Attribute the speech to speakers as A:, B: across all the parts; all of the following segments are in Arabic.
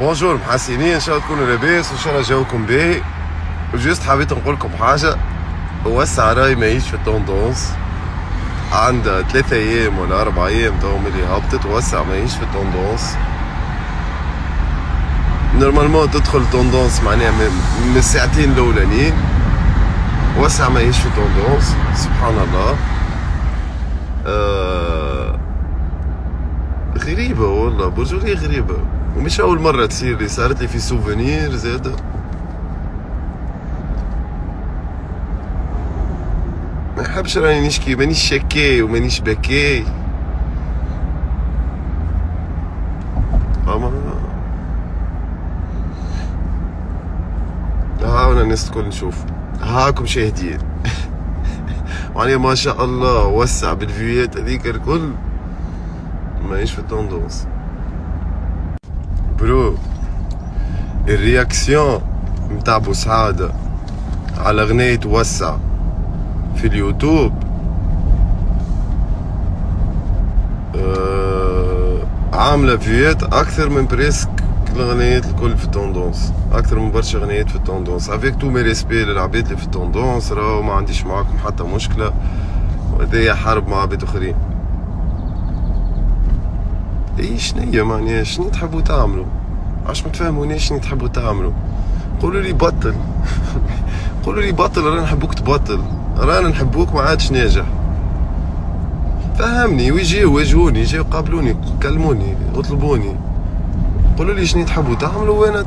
A: بونجور محسنين، ان شاء الله تكونوا لاباس وان شاء الله جاوكم باهي. وجست حبيت نقول لكم حاجه. وسع راي ماهيش في التوندونس، عندها 3 ايام ولا 4 ايام تو ملي هبطت. وسع ماهيش في التوندونس، نورمالمون تدخل توندونس معناها من الساعتين الاولانيين. وسع ماهيش في التوندونس، سبحان الله. غريبه والله، برجوليه غريبه، ومش اول مره تصير لي، صارت لي في سوفونير زاده. ما نحبش راني نشكي، مانيش شكاي ومانيش بكاي، اما هاونا الناس الكل نشوف، هاكم شاهدين. معناها ما شاء الله وسع بالفيات هذيك الكل، ماهيش في التوندونس. برو الرياكسيون متاع بوسعادة على غنية وسع في اليوتيوب عاملة فيات أكثر من بريسك الغنيات الكل في التوندونس، أكثر من برشا غنيات في التوندونس. افيك تو مي ريسبي للعباد اللي في التوندونس، راهو ما عنديش معاكم حتى مشكلة، وهذيا حرب مع عباد أخرين. اي شنيا معناها شنو تحبوا تعملوا؟ عاش ما تفهمونيش شنو تحبوا تعملوا؟ قولوا لي بطل. قولوا لي بطل، رانا نحبوك تبطل، رانا نحبوك ما عادش ناجح. فهمني، ويجيو واجهوني، يجيو قابلوني، كلموني، اطلبوني، قولوا لي شنو تحبوا تعملوا، وانا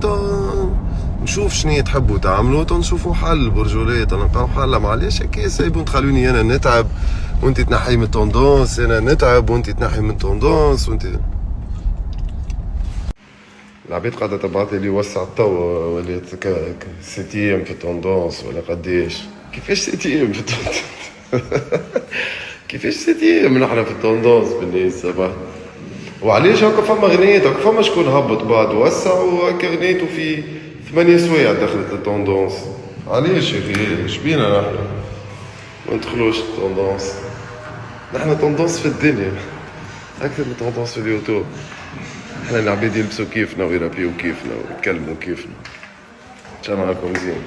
A: نشوف شنو تحبوا تعملوا، نشوفوا حل برجوليه، نلقاو حل. معليش هكا سايبون تخلوني انا نتعب وانت تنحي من التوندونس، انا نتعب وانت تنحي من التوندونس، وانت العباد قاعدة تبعث لي وسع التوا ولات 6 في التوندونس ولا قديش؟ كيفاش 6 في التوندونس؟ كيفاش 6 نحنا في التوندونس بالليل الصباح؟ وعلاش هكا فما غنيات، هكا فما شكون هبط بعد وسع وهكا غنيتو في 8 سوايع دخلت التوندونس. علاش يا اخي شبينا نحنا ما ندخلوش التوندونس؟ نحنا توندونس في الدنيا اكثر من توندونس في اليوتيوب. احنا العباد يلبسوا كيفنا ويرابيو كيفنا ويتكلموا كيفنا. ان شاء الله نهاركم مزيان.